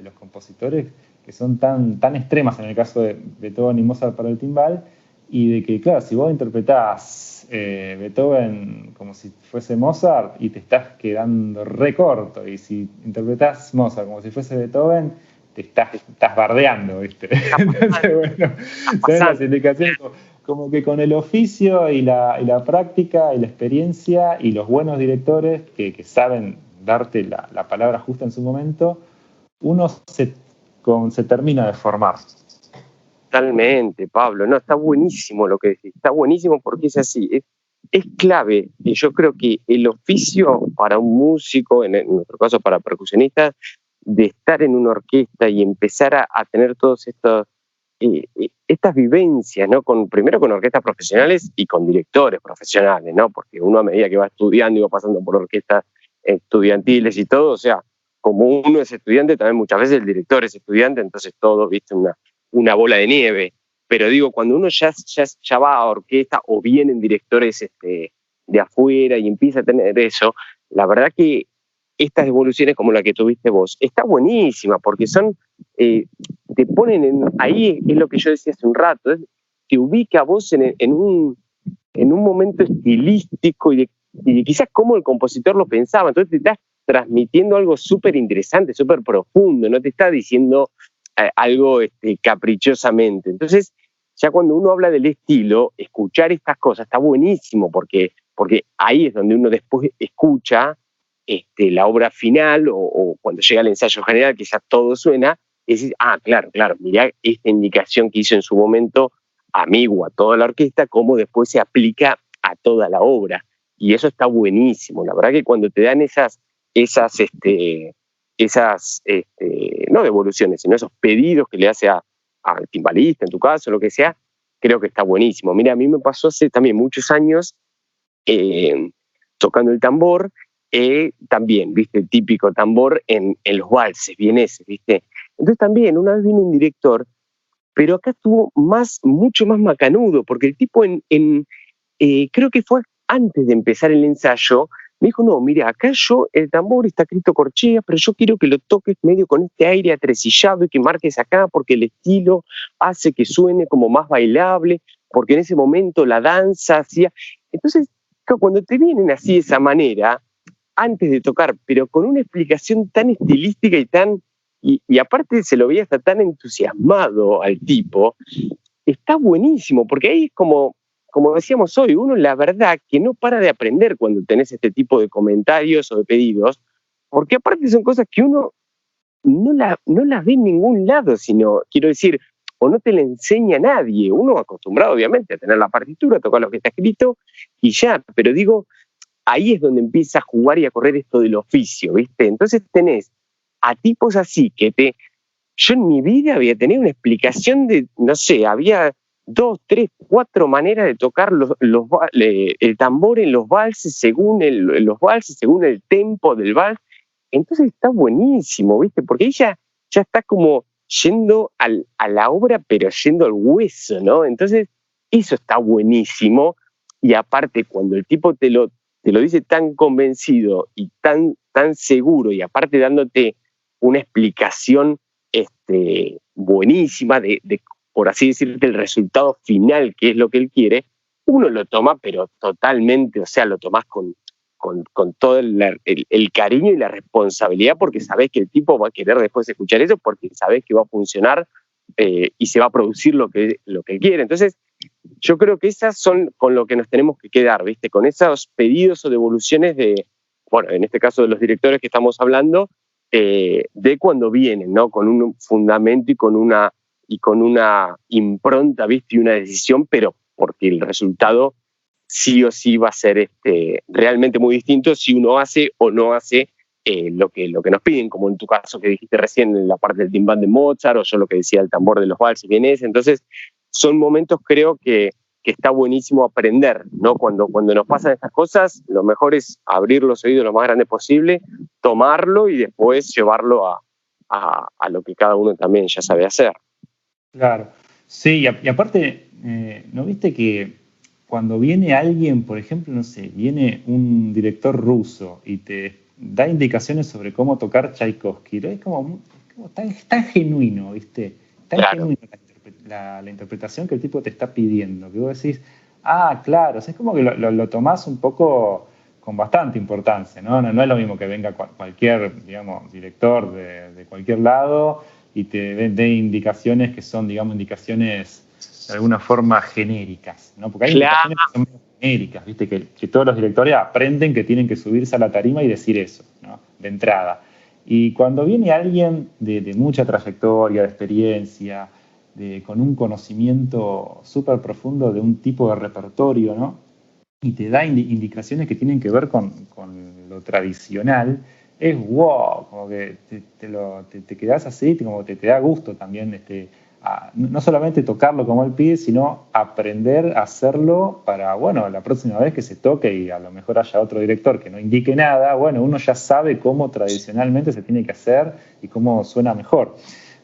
los compositores que son tan extremas en el caso de Beethoven y Mozart para el timbal, y de que, claro, si vos interpretás Beethoven como si fuese Mozart y te estás quedando re corto, y si interpretás Mozart como si fuese Beethoven, te estás bardeando, ¿viste? Entonces, son las indicaciones como que con el oficio y la práctica y la experiencia y los buenos directores que saben darte la palabra justa en su momento, uno se termina de formar. Totalmente, Pablo. No, está buenísimo lo que decís. Está buenísimo porque es así. Es clave. Y yo creo que el oficio para un músico, en nuestro caso para percusionistas, de estar en una orquesta y empezar a tener todos estas vivencias, ¿no? Primero con orquestas profesionales y con directores profesionales, ¿no? Porque uno a medida que va estudiando y va pasando por orquestas estudiantiles y todo, o sea, como uno es estudiante, también muchas veces el director es estudiante, entonces todo, viste, una bola de nieve. Pero digo, cuando uno ya va a orquesta o vienen directores de afuera y empieza a tener eso, la verdad que estas evoluciones como la que tuviste vos, está buenísima, porque te ponen ahí, es lo que yo decía hace un rato, te ubica a vos en un momento estilístico y de quizás cómo el compositor lo pensaba, entonces te estás transmitiendo algo súper interesante, súper profundo, no te está diciendo algo caprichosamente. Entonces, ya cuando uno habla del estilo, escuchar estas cosas está buenísimo, porque ahí es donde uno después escucha la obra final o cuando llega el ensayo general, que ya todo suena, y decís, claro, mirá esta indicación que hizo en su momento amigo a toda la orquesta, cómo después se aplica a toda la obra. Y eso está buenísimo. La verdad que cuando te dan no devoluciones, sino esos pedidos que le hace al timbalista, en tu caso, lo que sea, creo que está buenísimo. Mira, a mí me pasó hace también muchos años tocando el tambor, también, ¿viste? El típico tambor en los valses vieneses, ¿viste? Entonces también una vez vino un director, pero acá estuvo mucho más macanudo, porque el tipo creo que fue antes de empezar el ensayo, me dijo, no, mira, acá el tambor está escrito corchea, pero yo quiero que lo toques medio con este aire atresillado y que marques acá, porque el estilo hace que suene como más bailable, porque en ese momento la danza hacía... Entonces, cuando te vienen así de esa manera, antes de tocar, pero con una explicación tan estilística y aparte se lo veía hasta tan entusiasmado al tipo, está buenísimo, porque ahí es como decíamos hoy, uno la verdad que no para de aprender cuando tenés este tipo de comentarios o de pedidos, porque aparte son cosas que uno no las ve en ningún lado, sino, quiero decir, o no te la enseña nadie, uno acostumbrado obviamente a tener la partitura, a tocar lo que está escrito y ya, pero digo, ahí es donde empieza a jugar y a correr esto del oficio, ¿viste? Entonces tenés a tipos así yo en mi vida había tenido una explicación de, no sé, había 2, 3, 4 maneras de tocar el tambor en los valses según los valses, según el tempo del vals. Entonces está buenísimo, ¿viste? Porque ella ya está como yendo a la obra, pero yendo al hueso, ¿no? Entonces eso está buenísimo. Y aparte, cuando el tipo te lo dice tan convencido y tan seguro, y aparte dándote una explicación buenísima de, por así decirte, el resultado final, que es lo que él quiere, uno lo toma, pero totalmente, o sea, lo tomás con todo el cariño y la responsabilidad, porque sabés que el tipo va a querer después escuchar eso, porque sabés que va a funcionar y se va a producir lo que él quiere. Entonces, yo creo que esas son con lo que nos tenemos que quedar, ¿viste? Con esos pedidos o devoluciones bueno, en este caso de los directores que estamos hablando, de cuando vienen, ¿no? Con un fundamento y con una impronta, ¿viste? Y una decisión, pero porque el resultado sí o sí va a ser realmente muy distinto si uno hace o no hace lo que nos piden, como en tu caso que dijiste recién en la parte del timbán de Mozart, o yo lo que decía el tambor de los valses vieneses. Entonces, son momentos, creo que está buenísimo aprender, ¿no? Cuando nos pasan estas cosas, lo mejor es abrir los oídos lo más grande posible, tomarlo y después llevarlo a lo que cada uno también ya sabe hacer. Claro. Sí, y aparte, ¿no viste que cuando viene alguien, por ejemplo, no sé, viene un director ruso y te da indicaciones sobre cómo tocar Tchaikovsky, ¿no? Es como tan genuino, ¿viste? Tan claro. genuino la interpretación que el tipo te está pidiendo, que vos decís, ah, claro, o sea, es como que lo tomás un poco con bastante importancia, ¿no? No es lo mismo que venga cualquier, digamos, director de cualquier lado y te dé indicaciones que son, digamos, indicaciones de alguna forma genéricas, ¿no? Porque hay indicaciones que son genéricas, ¿viste? Que todos los directores aprenden que tienen que subirse a la tarima y decir eso, ¿no? De entrada. Y cuando viene alguien de mucha trayectoria, de experiencia, con un conocimiento súper profundo de un tipo de repertorio, ¿no? Y te da indicaciones que tienen que ver con lo tradicional, es wow, como que te quedás así, como te da gusto también no solamente tocarlo como él pide, sino aprender a hacerlo para, bueno, la próxima vez que se toque y a lo mejor haya otro director que no indique nada, bueno, uno ya sabe cómo tradicionalmente se tiene que hacer y cómo suena mejor.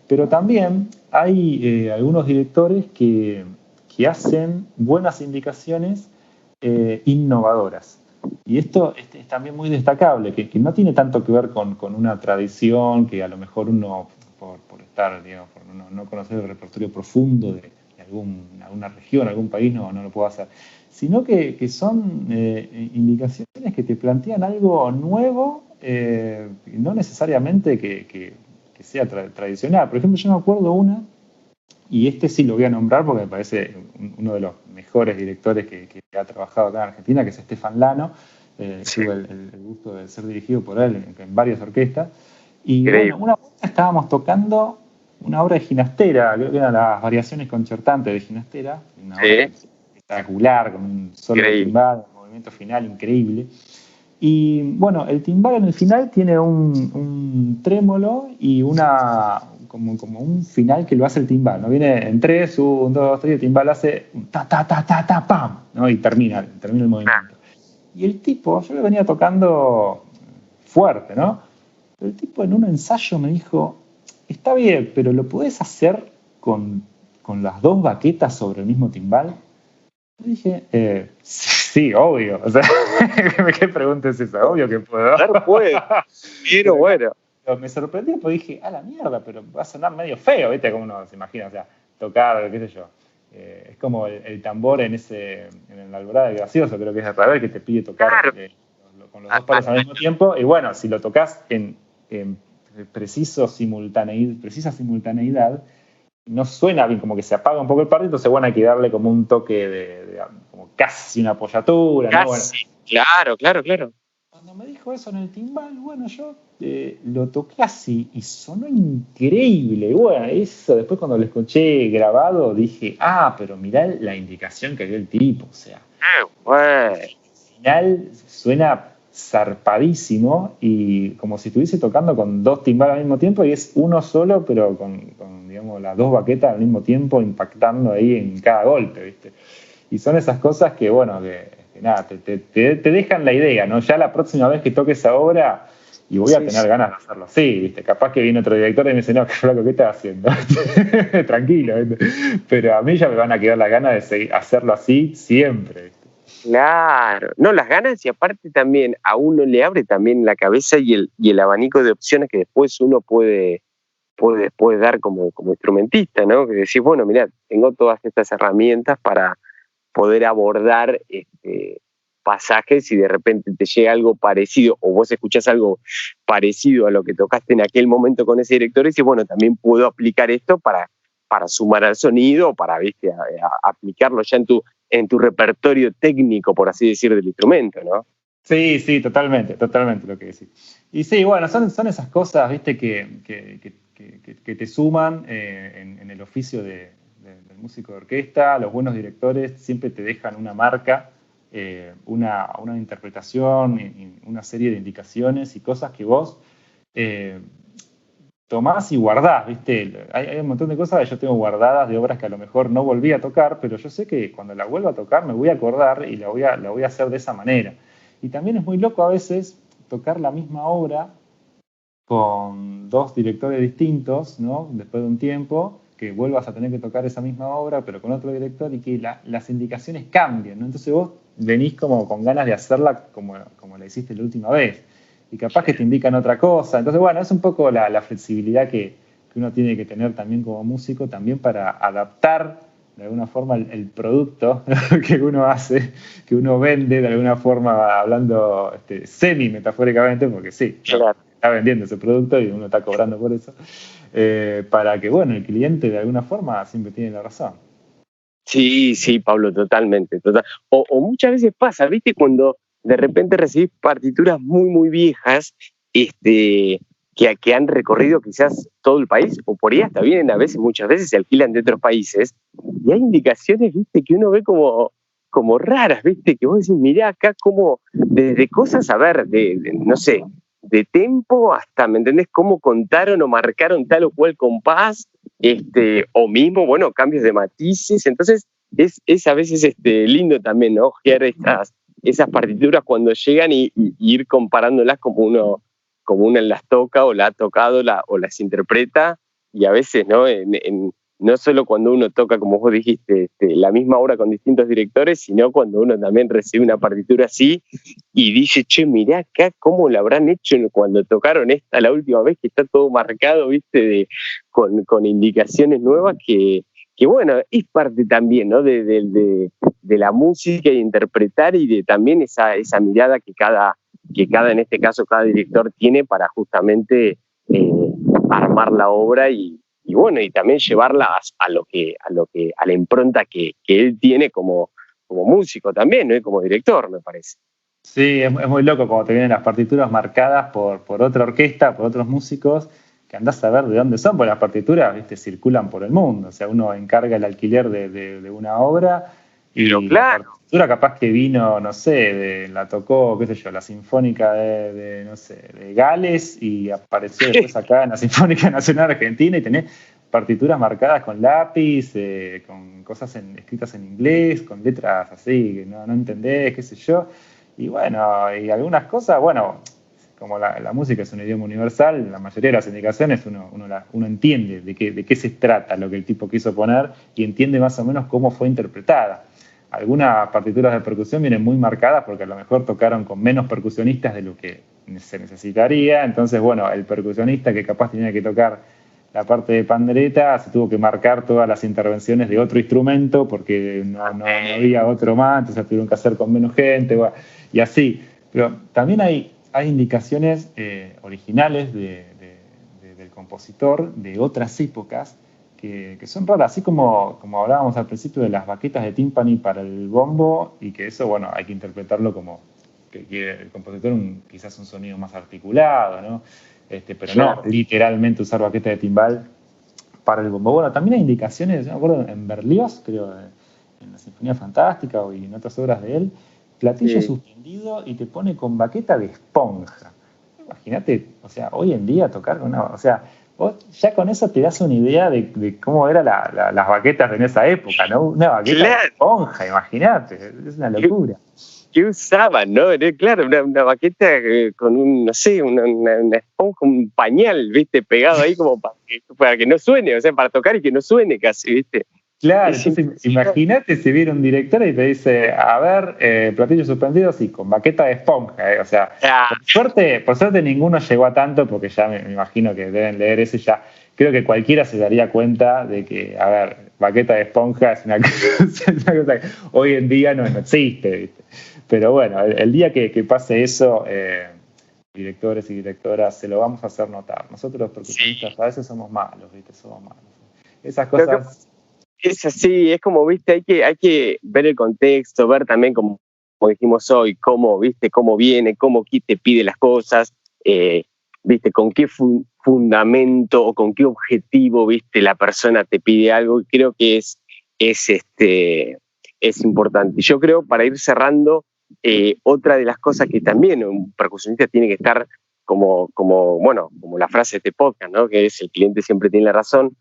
Pero también hay algunos directores que hacen buenas indicaciones innovadoras. Y esto es también muy destacable, que no tiene tanto que ver con una tradición, que a lo mejor uno, por estar, digamos, por no conocer el repertorio profundo de alguna región, algún país, no lo puedo hacer, sino que son indicaciones que te plantean algo nuevo, no necesariamente que sea tradicional. Por ejemplo, yo me acuerdo una, y sí lo voy a nombrar porque me parece uno de los mejores directores que ha trabajado acá en Argentina, que es Stefan Lano. Sí. Tuve el gusto de ser dirigido por él en varias orquestas. Y bueno, una vez estábamos tocando una obra de Ginastera, creo que eran las variaciones concertantes de Ginastera, una obra espectacular, con un solo de timbal, un movimiento final increíble. Y bueno, el timbal en el final tiene un trémolo y como un final que lo hace el timbal, ¿no? Viene en 3, 1, 2, 3, y el timbal hace un ta, ta, ta, ta, pam, ¿no? Y termina el movimiento. Y el tipo, yo lo venía tocando fuerte, ¿no? Pero el tipo en un ensayo me dijo, está bien, pero ¿lo podés hacer con las dos baquetas sobre el mismo timbal? Yo dije, sí, obvio. O sea, ¿qué pregunta es esa? Obvio que puedo. Claro, puede. Pero bueno. Pero me sorprendió porque dije, la mierda, pero va a sonar medio feo, ¿viste? Como uno se imagina, o sea, tocar, qué sé yo. Es como el tambor en la alborada del gracioso, creo que es de Ravel, que te pide tocar con los dos palos al mismo tiempo. Y bueno, si lo tocas en precisa simultaneidad, no suena bien, como que se apaga un poco el parte, entonces bueno, hay que darle como un toque de como casi una apoyatura, ¿no? Bueno, Claro. cuando me dijo eso en el timbal, bueno, yo lo toqué así y sonó increíble. Y bueno, eso después cuando lo escuché grabado dije, pero mirá la indicación que dio el tipo, o sea, bueno. al final suena zarpadísimo y como si estuviese tocando con dos timbales al mismo tiempo y es uno solo, pero con digamos, las dos baquetas al mismo tiempo impactando ahí en cada golpe, ¿viste? Y son esas cosas que, bueno, que nada, te dejan la idea, ¿no? Ya la próxima vez que toque esa obra, y voy a tener ganas de hacerlo así, ¿viste? Capaz que viene otro director y me dice, no, qué flaco, ¿qué estás haciendo? Tranquilo, ¿viste? Pero a mí ya me van a quedar las ganas de hacerlo así siempre, ¿viste? Claro, no, las ganas y aparte también a uno le abre también la cabeza y el abanico de opciones que después uno puede dar como instrumentista, ¿no? Que decís, bueno, mirá, tengo todas estas herramientas para poder abordar pasajes y de repente te llega algo parecido o vos escuchás algo parecido a lo que tocaste en aquel momento con ese director y decís, bueno, también puedo aplicar esto para sumar al sonido, para, ¿viste? Aplicarlo ya en tu repertorio técnico, por así decir, del instrumento, ¿no? Sí, totalmente lo que decís. Y sí, bueno, son esas cosas, viste, que te suman en el oficio del músico de orquesta. Los buenos directores siempre te dejan una marca, una interpretación, una serie de indicaciones y cosas que vos tomás y guardás, ¿viste? Hay un montón de cosas que yo tengo guardadas de obras que a lo mejor no volví a tocar, pero yo sé que cuando la vuelva a tocar me voy a acordar y la voy a hacer de esa manera. Y también es muy loco a veces tocar la misma obra con dos directores distintos, ¿no? Después de un tiempo, que vuelvas a tener que tocar esa misma obra, pero con otro director y que las indicaciones cambien, ¿no? Entonces vos venís como con ganas de hacerla como la hiciste la última vez. Y capaz que te indican otra cosa. Entonces, bueno, es un poco la flexibilidad que uno tiene que tener también como músico, también para adaptar de alguna forma el producto que uno hace, que uno vende, de alguna forma hablando semi-metafóricamente, porque sí, Claro. está vendiendo ese producto y uno está cobrando por eso, para que, bueno, el cliente de alguna forma siempre tiene la razón. Sí, Pablo, totalmente. O muchas veces pasa, ¿viste? Cuando de repente recibís partituras muy, muy viejas, que han recorrido quizás todo el país, o por ahí hasta vienen muchas veces se alquilan de otros países, y hay indicaciones, ¿viste? Que uno ve como raras, ¿viste? Que vos decís, mirá acá como, desde cosas, a ver, no sé, de tempo hasta, ¿me entendés? Cómo contaron o marcaron tal o cual compás, o mismo, bueno, cambios de matices. Entonces, es a veces lindo también, ¿no? Ojear esas partituras cuando llegan y ir comparándolas como uno las toca o la ha tocado o las interpreta, y a veces, ¿no? No solo cuando uno toca, como vos dijiste, la misma obra con distintos directores, sino cuando uno también recibe una partitura así y dice, che, mirá acá cómo la habrán hecho cuando tocaron esta la última vez, que está todo marcado, ¿viste? Con indicaciones nuevas que bueno, es parte también, ¿no? de la música y de interpretar y de también esa mirada que cada, en este caso, cada director tiene para justamente armar la obra y bueno, y también llevarla a la impronta que él tiene como músico también, ¿no? Y como director, me parece. Sí, es muy loco cuando te vienen las partituras marcadas por otra orquesta, por otros músicos, que andás a ver de dónde son, porque las partituras, ¿viste? Circulan por el mundo. O sea, uno encarga el alquiler de una obra y Pero la claro, partitura capaz que vino, no sé, la tocó, qué sé yo, la Sinfónica no sé, de Gales y apareció después acá en la Sinfónica Nacional Argentina y tenés partituras marcadas con lápiz, con cosas escritas en inglés, con letras así que no entendés, qué sé yo. Y bueno, y algunas cosas, bueno, como la música es un idioma universal, la mayoría de las indicaciones uno entiende de qué se trata lo que el tipo quiso poner y entiende más o menos cómo fue interpretada. Algunas partituras de percusión vienen muy marcadas porque a lo mejor tocaron con menos percusionistas de lo que se necesitaría. Entonces, bueno, el percusionista que capaz tenía que tocar la parte de pandereta se tuvo que marcar todas las intervenciones de otro instrumento porque no había otro más, entonces tuvieron que hacer con menos gente, bueno, y así. Pero también hay indicaciones originales del compositor de otras épocas que son raras, así como hablábamos al principio de las baquetas de tímpani para el bombo, y que eso, bueno, hay que interpretarlo como que quiere el compositor quizás un sonido más articulado, ¿no? Pero no literalmente usar baqueta de timbal para el bombo. Bueno, también hay indicaciones, yo me acuerdo en Berlioz, creo, en la Sinfonía Fantástica y en otras obras de él, platillo suspendido y te pone con baqueta de esponja. Imagínate, o sea, hoy en día tocar con una... O sea, vos ya con eso te das una idea de cómo eran las baquetas en esa época, ¿no? Una baqueta de esponja, imagínate, es una locura. ¿Qué usaban, no? Claro, una baqueta con una esponja, un pañal, ¿viste? Pegado ahí como para que no suene, o sea, para tocar y que no suene casi, ¿viste? Claro, entonces imagínate si viene un director y te dice, a ver, platillos suspendidos y con baqueta de esponja, o sea, por suerte ninguno llegó a tanto, porque ya me imagino que deben leer eso y ya creo que cualquiera se daría cuenta de que, a ver, baqueta de esponja es una cosa que hoy en día no existe, ¿viste? Pero bueno, el día que pase eso, directores y directoras, se lo vamos a hacer notar. Nosotros los percusionistas a veces somos malos, ¿viste? Somos malos. Esas cosas... Es así, es como, viste, hay que ver el contexto, ver también como dijimos hoy, cómo viene, cómo te pide las cosas, viste, con qué fundamento o con qué objetivo, viste, la persona te pide algo, y creo que es importante. Yo creo, para ir cerrando, otra de las cosas que también un percusionista tiene que estar como la frase de este podcast, ¿no? Que es: el cliente siempre tiene la razón.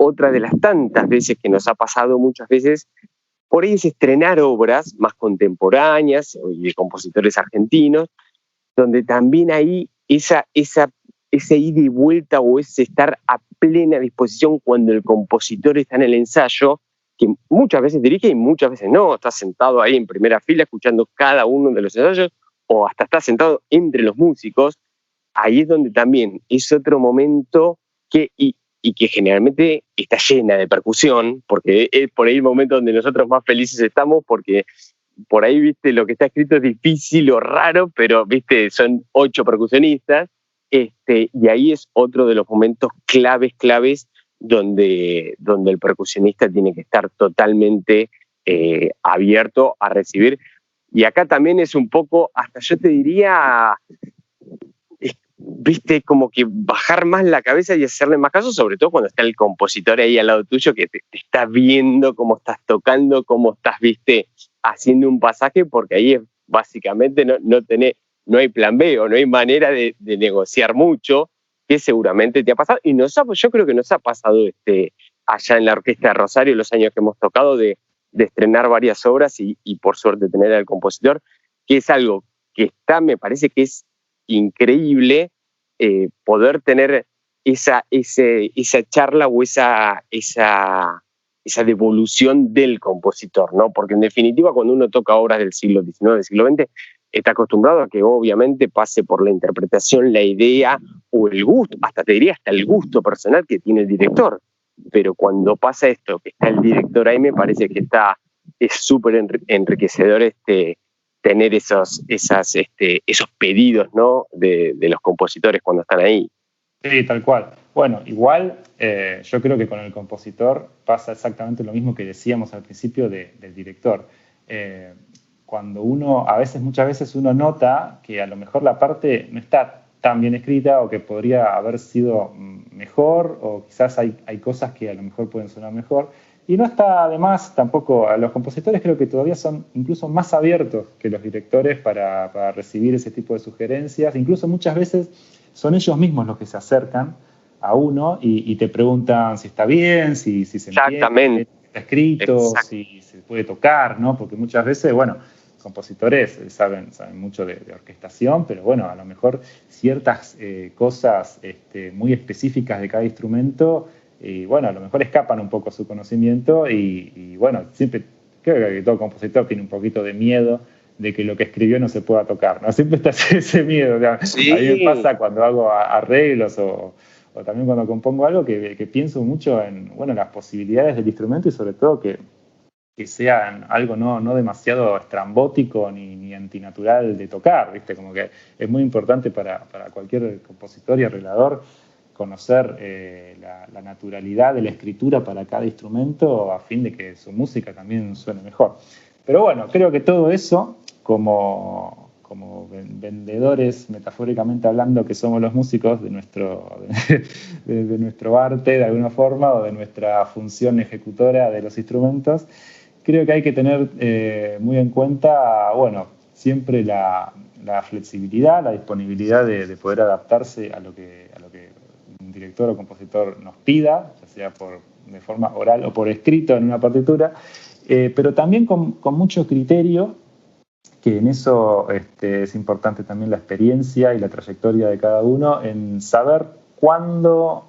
Otra de las tantas veces que nos ha pasado muchas veces, por ahí, es estrenar obras más contemporáneas y de compositores argentinos, donde también hay ese ida y vuelta o ese estar a plena disposición cuando el compositor está en el ensayo, que muchas veces dirige y muchas veces no, está sentado ahí en primera fila escuchando cada uno de los ensayos, o hasta está sentado entre los músicos. Ahí es donde también es otro momento y que generalmente está llena de percusión, porque es por ahí el momento donde nosotros más felices estamos, porque por ahí, viste, lo que está escrito es difícil o raro, pero, viste, son 8 percusionistas, y ahí es otro de los momentos claves donde el percusionista tiene que estar totalmente abierto a recibir. Y acá también es un poco, hasta yo te diría, viste, como que bajar más la cabeza y hacerle más caso, sobre todo cuando está el compositor ahí al lado tuyo, que te está viendo cómo estás tocando, cómo estás, viste, haciendo un pasaje, porque ahí es básicamente no hay plan B o no hay manera de negociar mucho, que seguramente te ha pasado, y yo creo que nos ha pasado allá en la Orquesta de Rosario, los años que hemos tocado, de estrenar varias obras y por suerte tener al compositor, que es algo que me parece que es increíble, poder tener esa charla o esa devolución del compositor, ¿no? Porque en definitiva, cuando uno toca obras del siglo XIX, del siglo XX, está acostumbrado a que obviamente pase por la interpretación, la idea o el gusto, hasta te diría hasta el gusto personal que tiene el director. Pero cuando pasa esto, que está el director ahí, me parece que es súper enriquecedor tener esos pedidos, ¿no? de los compositores cuando están ahí. Sí, tal cual. Bueno, igual yo creo que con el compositor pasa exactamente lo mismo que decíamos al principio del director. Cuando muchas veces uno nota que a lo mejor la parte no está tan bien escrita o que podría haber sido mejor, o quizás hay cosas que a lo mejor pueden sonar mejor. Y no está además tampoco, a los compositores creo que todavía son incluso más abiertos que los directores para recibir ese tipo de sugerencias. Incluso muchas veces son ellos mismos los que se acercan a uno y te preguntan si está bien, si se entiende, si está escrito, si se puede tocar, ¿no? Porque muchas veces, bueno, compositores saben mucho de orquestación, pero bueno, a lo mejor ciertas cosas muy específicas de cada instrumento, y bueno, a lo mejor escapan un poco a su conocimiento y bueno, siempre creo que todo compositor tiene un poquito de miedo de que lo que escribió no se pueda tocar, ¿no? Siempre está ese miedo. Sí. A mí me pasa cuando hago arreglos o también cuando compongo algo que pienso mucho en, bueno, las posibilidades del instrumento y sobre todo que sea algo no demasiado estrambótico ni antinatural de tocar, ¿viste? Como que es muy importante para cualquier compositor y arreglador conocer la naturalidad de la escritura para cada instrumento a fin de que su música también suene mejor. Pero bueno, creo que todo eso, como vendedores, metafóricamente hablando, que somos los músicos de nuestro arte de alguna forma o de nuestra función ejecutora de los instrumentos, creo que hay que tener muy en cuenta, bueno, siempre la flexibilidad, la disponibilidad de poder adaptarse a lo que un director o compositor nos pida, ya sea de forma oral o por escrito en una partitura, pero también con mucho criterio, que en eso es importante también la experiencia y la trayectoria de cada uno, en saber cuándo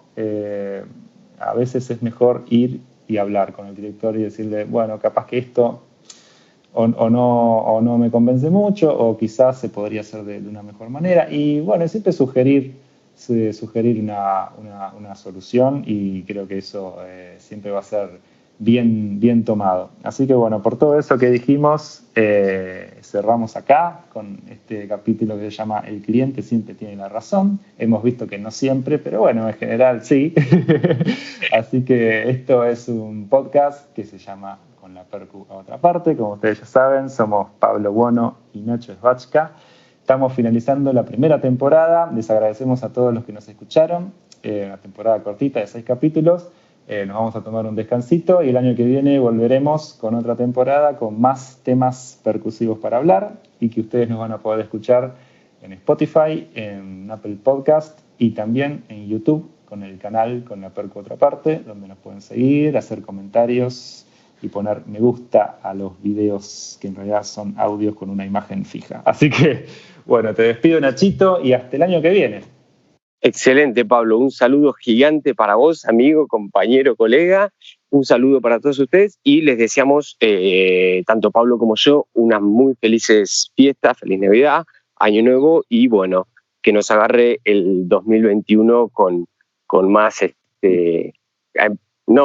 a veces es mejor ir y hablar con el director y decirle, bueno, capaz que esto o no me convence mucho, o quizás se podría hacer de una mejor manera. Y bueno, siempre sugerir una solución, y creo que eso siempre va a ser bien tomado. Así que bueno, por todo eso que dijimos, cerramos acá con este capítulo que se llama El cliente siempre tiene la razón. Hemos visto que no siempre, pero bueno, en general sí. Así que esto es un podcast que se llama Con la Percu a otra parte. Como ustedes ya saben, somos Pablo Buono y Nacho Svachka. Estamos finalizando la primera temporada. Les agradecemos a todos los que nos escucharon. Una temporada cortita de 6 capítulos. Nos vamos a tomar un descansito y el año que viene volveremos con otra temporada con más temas percusivos para hablar y que ustedes nos van a poder escuchar en Spotify, en Apple Podcast y también en YouTube con el canal Con la Percu Otra Parte, donde nos pueden seguir, hacer comentarios y poner me gusta a los videos que en realidad son audios con una imagen fija. Así que, bueno, te despido, Nachito, y hasta el año que viene. Excelente, Pablo. Un saludo gigante para vos, amigo, compañero, colega. Un saludo para todos ustedes y les deseamos, tanto Pablo como yo, unas muy felices fiestas, feliz Navidad, Año Nuevo y bueno, que nos agarre el 2021 con más,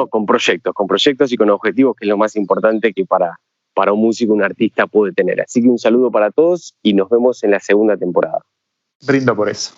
con proyectos y con objetivos, que es lo más importante que para un músico, un artista puede tener. Así que un saludo para todos y nos vemos en la segunda temporada. Brindo por eso.